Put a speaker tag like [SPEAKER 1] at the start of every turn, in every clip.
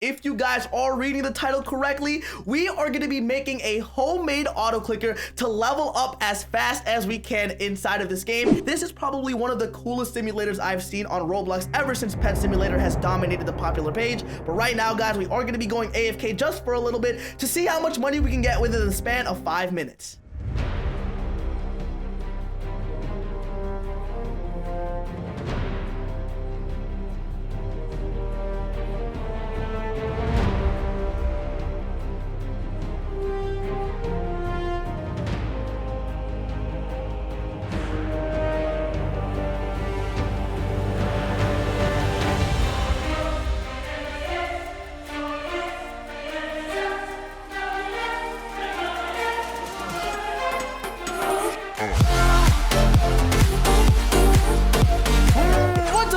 [SPEAKER 1] If you guys are reading the title correctly, we are going to be making a homemade auto clicker to level up as fast as we can inside of this game. This is probably one of the coolest simulators I've seen on Roblox ever since Pet Simulator has dominated the popular page. But right now, guys, we are going to be going AFK just for a little bit to see how much money we can get within the span of 5 minutes.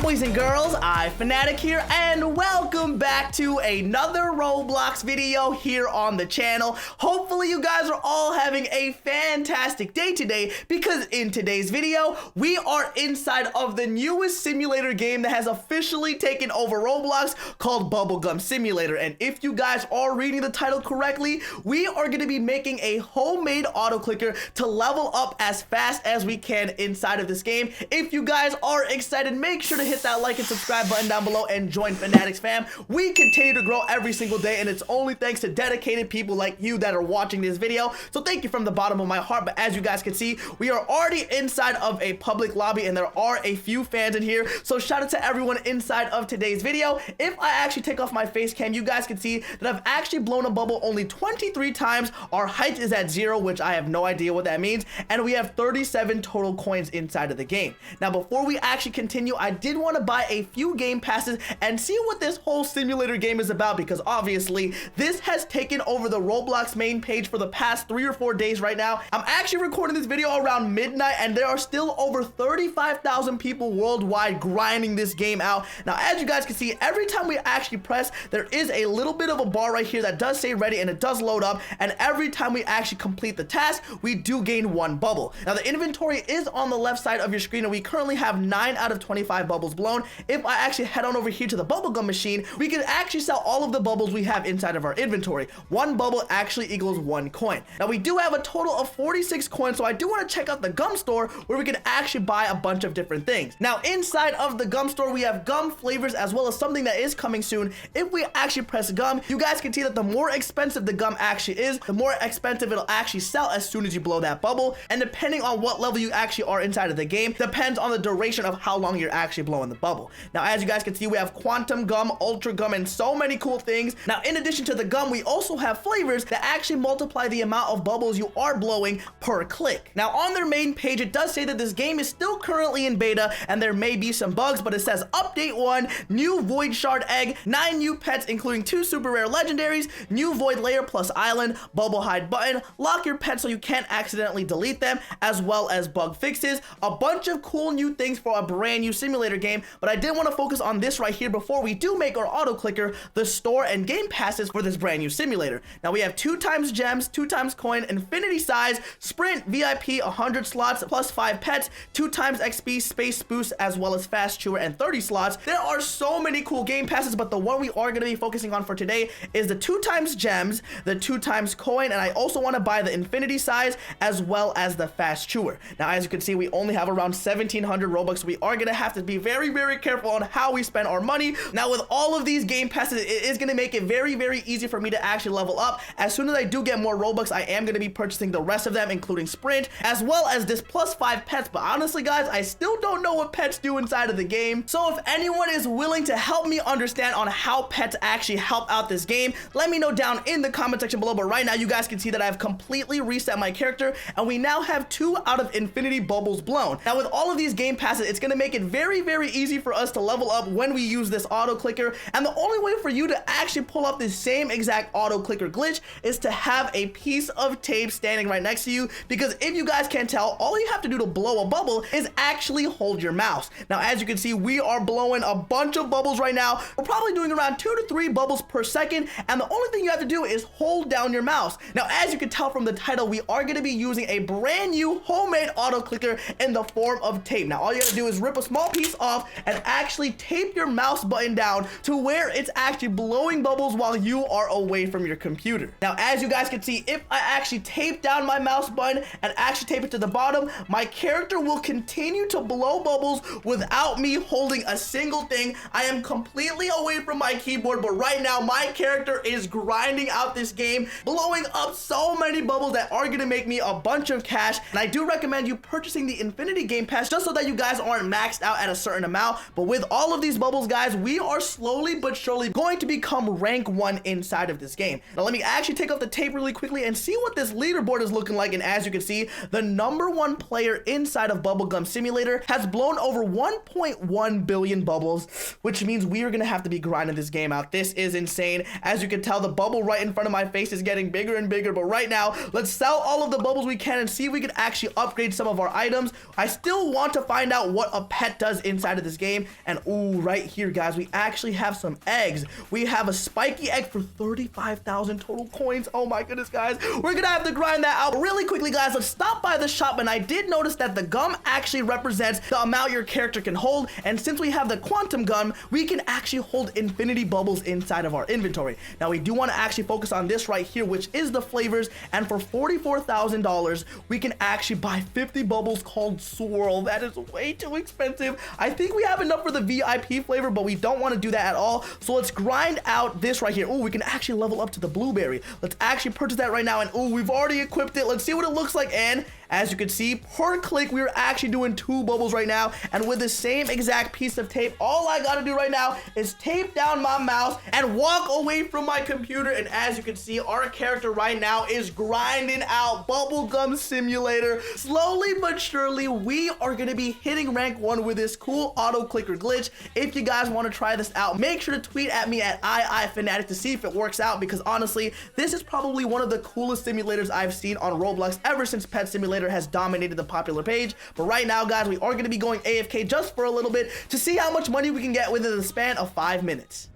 [SPEAKER 1] Boys and girls, Fanatic here, and welcome back to another Roblox video here on the channel. Hopefully you guys are all having a fantastic day today, because in today's video we are inside of the newest simulator game that has officially taken over Roblox, called Bubblegum Simulator. And if you guys are reading the title correctly, we are going to be making a homemade auto clicker to level up as fast as we can inside of this game. If you guys are excited, make sure to hit that like and subscribe button down below and join Fanatics fam. We continue to grow every single day, and it's only thanks to dedicated people like you that are watching this video. So thank you from the bottom of my heart. But as you guys can see, we are already inside of a public lobby, and there are a few fans in here. So shout out to everyone inside of today's video. If I actually take off my face cam, you guys can see that I've actually blown a bubble only 23 times. Our height is at 0, which I have no idea what that means, and we have 37 total coins inside of the game. Now, before we actually continue, I did want to buy a few game passes and see what this whole simulator game is about, because obviously this has taken over the Roblox main page for the past 3 or 4 days right now. I'm actually recording this video around midnight, and there are still over 35,000 people worldwide grinding this game out. Now, as you guys can see, every time we actually press, there is a little bit of a bar right here that does say ready, and it does load up, and every time we actually complete the task, we do gain 1 bubble. Now, the inventory is on the left side of your screen, and we currently have 9 out of 25 bubbles blown. If I actually head on over here to the bubblegum machine, we can actually sell all of the bubbles we have inside of our inventory. 1 bubble actually equals 1 coin. Now, we do have a total of 46 coins, so I do want to check out the gum store where we can actually buy a bunch of different things. Now, inside of the gum store, we have gum flavors as well as something that is coming soon. If we actually press gum, you guys can see that the more expensive the gum actually is, the more expensive it'll actually sell as soon as you blow that bubble. And depending on what level you actually are inside of the game, depends on the duration of how long you're actually blowing the bubble. Now, as you guys can see, we have quantum gum, ultra gum, and so many cool things. Now, in addition to the gum, we also have flavors that actually multiply the amount of bubbles you are blowing per click. Now, on their main page, it does say that this game is still currently in beta and there may be some bugs, but it says update 1, new void shard egg, 9 new pets including 2 super rare legendaries, new void layer plus island, bubble hide button, lock your pets so you can't accidentally delete them, as well as bug fixes. A bunch of cool new things for a brand new simulator game, but I did want to focus on this right here before we do make our auto clicker, the store and game passes for this brand new simulator. Now, we have 2 times gems, 2 times coin, infinity size, sprint, VIP, 100 slots plus 5 pets, 2 times XP, space boost, as well as fast chewer, and 30 slots. There are so many cool game passes, but the one we are going to be focusing on for today is the 2 times gems, the 2 times coin, and I also want to buy the infinity size as well as the fast chewer. Now, as you can see, we only have around 1,700 Robux. We are going to have to be very, very careful on how we spend our money. Now, with all of these game passes, it is going to make it very, very easy for me to actually level up. As soon as I do get more Robux, I am going to be purchasing the rest of them, including sprint, as well as this plus 5 pets. But honestly, guys, I still don't know what pets do inside of the game. So if anyone is willing to help me understand on how pets actually help out this game, let me know down in the comment section below. But right now, you guys can see that I've completely reset my character, and we now have 2 out of infinity bubbles blown. Now, with all of these game passes, it's going to make it very, very easy for us to level up when we use this auto clicker. And the only way for you to actually pull up this same exact auto clicker glitch is to have a piece of tape standing right next to you, because if you guys can't tell, all you have to do to blow a bubble is actually hold your mouse. Now, as you can see, we are blowing a bunch of bubbles right now. We're probably doing around 2 to 3 bubbles per second, and the only thing you have to do is hold down your mouse. Now, as you can tell from the title, we are going to be using a brand new homemade auto clicker in the form of tape. Now, all you have to do is rip a small piece off and actually tape your mouse button down to where it's actually blowing bubbles while you are away from your computer. Now, as you guys can see, if I actually tape down my mouse button and actually tape it to the bottom, my character will continue to blow bubbles without me holding a single thing. I am completely away from my keyboard, but right now my character is grinding out this game, blowing up so many bubbles that are gonna make me a bunch of cash. And I do recommend you purchasing the Infinity Game Pass just so that you guys aren't maxed out at a certain amount. But with all of these bubbles, guys, we are slowly but surely going to become rank 1 inside of this game. Now let me actually take off the tape really quickly and see what this leaderboard is looking like. And as you can see, the #1 player inside of Bubblegum Simulator has blown over 1.1 billion bubbles, which means we are gonna have to be grinding this game out. This is insane. As you can tell, the bubble right in front of my face is getting bigger and bigger, but right now let's sell all of the bubbles we can and see if we can actually upgrade some of our items. I still want to find out what a pet does inside of this game. And ooh, right here, guys, we actually have some eggs. We have a spiky egg for 35,000 total coins. Oh my goodness, guys, we're gonna have to grind that out. Really quickly, guys, let's stop by the shop. And I did notice that the gum actually represents the amount your character can hold, and since we have the quantum gum, we can actually hold infinity bubbles inside of our inventory. Now we do want to actually focus on this right here, which is the flavors, and for $44,000 we can actually buy 50 bubbles called Swirl. That is way too expensive. I think we have enough for the VIP flavor, but we don't want to do that at all. So let's grind out this right here. Oh, we can actually level up to the blueberry. Let's actually purchase that right now. And oh, we've already equipped it. Let's see what it looks like. And as you can see, per click, we are actually doing 2 bubbles right now. And with the same exact piece of tape, all I gotta do right now is tape down my mouse and walk away from my computer. And as you can see, our character right now is grinding out Bubblegum Simulator. Slowly but surely, we are gonna be hitting rank 1 with this cool auto clicker glitch. If you guys want to try this out, make sure to tweet at me at @IIFanatic to see if it works out, because honestly, this is probably one of the coolest simulators I've seen on Roblox ever since Pet Simulator has dominated the popular page. But right now, guys, we are going to be going AFK just for a little bit to see how much money we can get within the span of 5 minutes.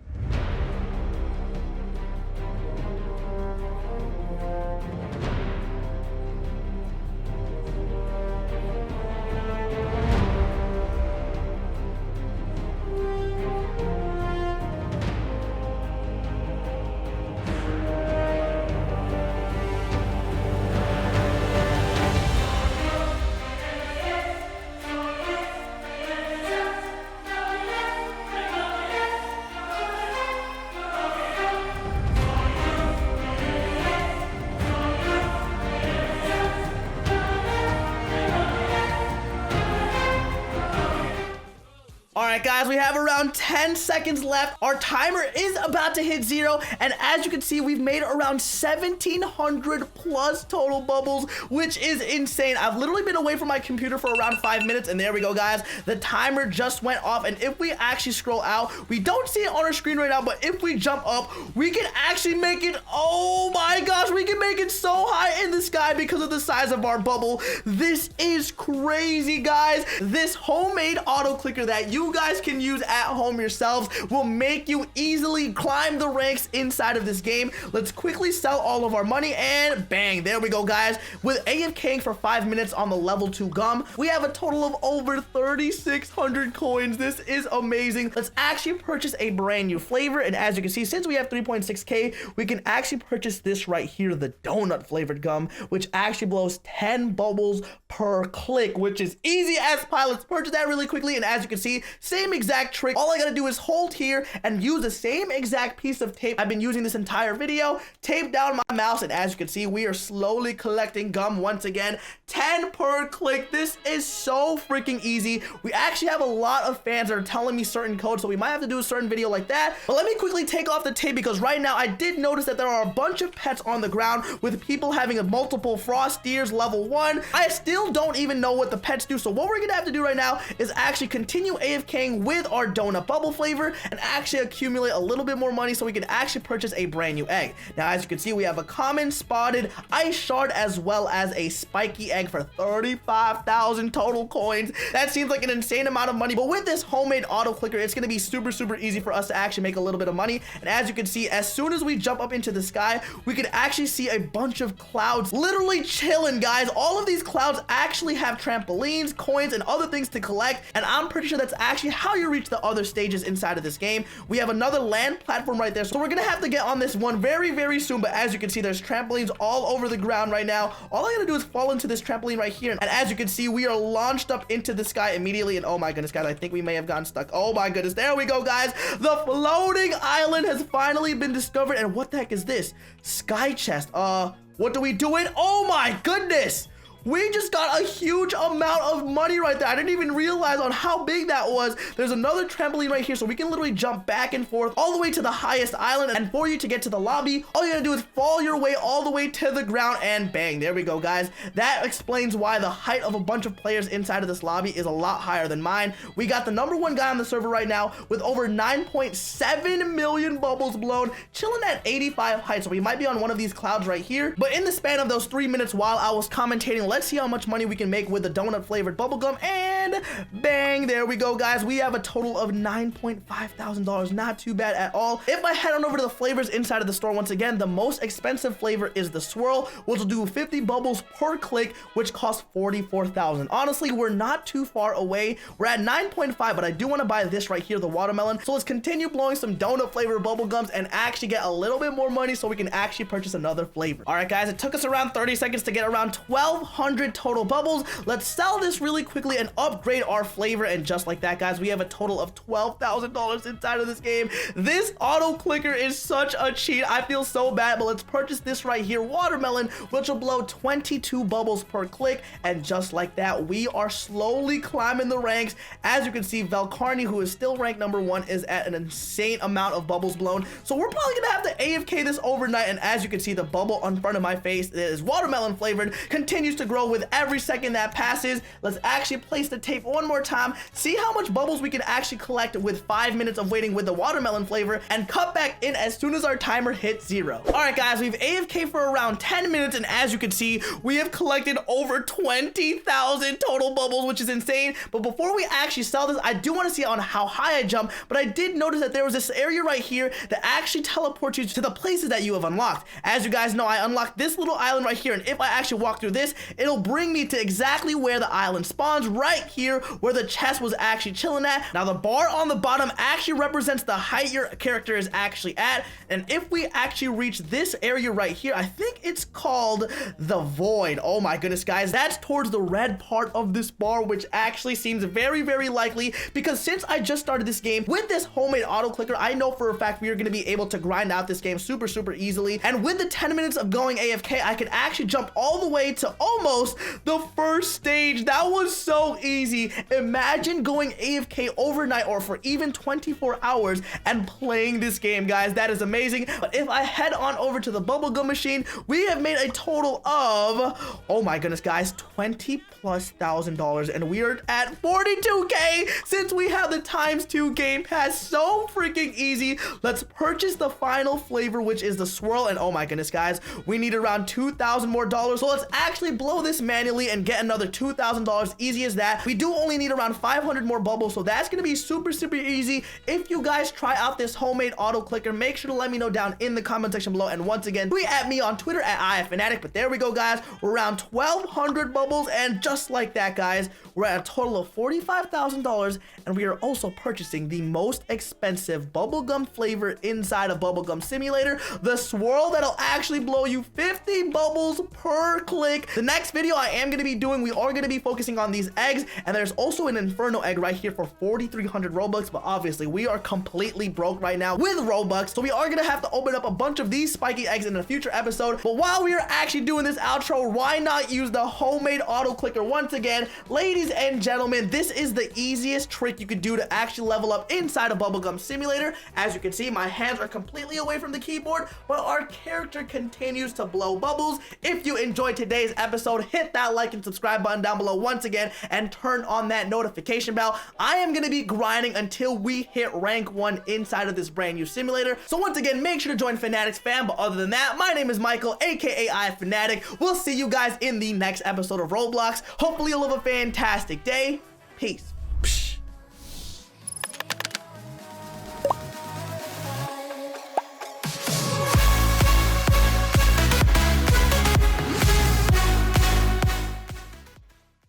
[SPEAKER 1] Alright guys, we have around 10 seconds left. Our timer is about to hit 0, and as you can see, we've made around 1,700 plus total bubbles, which is insane. I've literally been away from my computer for around 5 minutes, and there we go, guys. The timer just went off, and if we actually scroll out, we don't see it on our screen right now, but if we jump up, we can actually make it, oh my gosh, we can make it so high in the sky because of the size of our bubble. This is crazy, guys. This homemade auto clicker that you guys can use at home yourselves will make you easily climb the ranks inside of this game. Let's quickly sell all of our money, and bang, there we go, guys. With AFKing for 5 minutes on the level 2 gum, we have a total of over 3,600 coins. This is amazing. Let's actually purchase a brand new flavor, and as you can see, since we have 3.6k, we can actually purchase this right here, the donut flavored gum, which actually blows 10 bubbles per click, which is easy as pie. Let's purchase that really quickly, and as you can see, same exact trick. All I gotta do is hold here and use the same exact piece of tape I've been using this entire video, tape down my mouse, and as you can see, we are slowly collecting gum once again. 10 per click. This is so freaking easy. We actually have a lot of fans that are telling me certain codes, so we might have to do a certain video like that. But let me quickly take off the tape, because right now I did notice that there are a bunch of pets on the ground with people having a multiple frost deers level 1. I still don't even know what the pets do, so what we're gonna have to do right now is actually continue AFKing with our donut bubble flavor and actually accumulate a little bit more money so we can actually purchase a brand new egg. Now, as you can see, we have a common spotted ice shard as well as a spiky egg for 35,000 total coins. That seems like an insane amount of money, but with this homemade auto clicker, it's going to be super easy for us to actually make a little bit of money. And as you can see, as soon as we jump up into the sky, we can actually see a bunch of clouds literally chilling, guys. All of these clouds actually have trampolines, coins, and other things to collect, and I'm pretty sure that's actually how you reach the other stages inside of this game. We have another land platform right there, so we're gonna have to get on this one very soon. But as you can see, there's trampolines all over the ground right now. All I gotta do is fall into this trampoline right here, and as you can see, we are launched up into the sky immediately. And oh my goodness, guys, I think we may have gotten stuck. Oh my goodness, there we go, guys. The floating island has finally been discovered. And what the heck is this? Sky chest. What do we do it? Oh my goodness, we just got a huge amount of money right there. I didn't even realize on how big that was. There's another trampoline right here, so we can literally jump back and forth all the way to the highest island. And for you to get to the lobby, all you gotta do is fall your way all the way to the ground, and bang, there we go, guys. That explains why the height of a bunch of players inside of this lobby is a lot higher than mine. We got the #1 guy on the server right now with over 9.7 million bubbles blown, chilling at 85 height. So we might be on one of these clouds right here. But in the span of those 3 minutes while I was commentating, let's see how much money we can make with the donut flavored bubblegum, and bang, there we go, guys. We have a total of $9.5 thousand. Not too bad at all. If I head on over to the flavors inside of the store, once again, the most expensive flavor is the swirl, which will do 50 bubbles per click, which costs 44,000. Honestly, we're not too far away. We're at 9.5, but I do want to buy this right here, the watermelon. So let's continue blowing some donut flavored bubblegums and actually get a little bit more money so we can actually purchase another flavor. All right, guys, it took us around 30 seconds to get around 1,200 total bubbles. Let's sell this really quickly and upgrade our flavor, and just like that, guys, we have a total of $12,000 inside of this game. This auto clicker is such a cheat. I feel so bad, but let's purchase this right here, watermelon, which will blow 22 bubbles per click. And just like that, we are slowly climbing the ranks. As you can see, Velcarni, who is still ranked #1, is at an insane amount of bubbles blown. So we're probably gonna have to AFK this overnight. And as you can see, the bubble in front of my face that is watermelon flavored continues to grow with every second that passes. Let's actually place the tape one more time, see how much bubbles we can actually collect with 5 minutes of waiting with the watermelon flavor, and cut back in as soon as our timer hits 0. All right, guys, we've AFK for around 10 minutes, and as you can see, we have collected over 20,000 total bubbles, which is insane. But before we actually sell this, I do want to see on how high I jump. But I did notice that there was this area right here that actually teleports you to the places that you have unlocked. As you guys know, I unlocked this little island right here, and if I actually walk through this, it'll bring me to exactly where the island spawns, right here where the chest was actually chilling at. Now the bar on the bottom actually represents the height your character is actually at, and if we actually reach this area right here, I think it's called the void. Oh my goodness, guys, that's towards the red part of this bar, which actually seems very likely, because since I just started this game with this homemade auto clicker, I know for a fact we are going to be able to grind out this game super easily. And with the 10 minutes of going AFK, I could actually jump all the way to almost the first stage. That was so easy. Imagine going AFK overnight or for even 24 hours and playing this game, guys. That is amazing. But if I head on over to the bubblegum machine, we have made a total of, oh my goodness, guys, $20,000+, and we are at 42K since we have the ×2 game pass. So freaking easy. Let's purchase the final flavor, which is the swirl, and oh my goodness, guys, we need around $2,000 more. So let's actually blow this manually and get another $2,000. Easy as that. We do only need around 500 more bubbles, so that's gonna be super easy. If you guys try out this homemade auto clicker, make sure to let me know down in the comment section below. And once again, tweet at me on Twitter at IFanatic. But there we go, guys, we're around 1,200 bubbles, and just like that, guys, we're at a total of $45,000, and we are also purchasing the most expensive bubblegum flavor inside of Bubblegum Simulator, the swirl that'll actually blow you 50 bubbles per click. The next video I am going to be doing, we are going to be focusing on these eggs, and there's also an inferno egg right here for 4,300 Robux, but obviously we are completely broke right now with Robux, so we are going to have to open up a bunch of these spiky eggs in a future episode. But while we are actually doing this outro, why not use the homemade auto clicker once again? Ladies and gentlemen, this is the easiest trick you could do to actually level up inside of Bubblegum Simulator. As you can see, my hands are completely away from the keyboard, but our character continues to blow bubbles. If you enjoyed today's episode, hit that like and subscribe button down below once again, and turn on that notification bell. I am going to be grinding until we hit rank 1 inside of this brand new simulator. So once again, make sure to join Fanatics fam. But other than that, my name is Michael, aka iFanatic. We'll see you guys in the next episode of Roblox. Hopefully you'll have a fantastic day. Peace.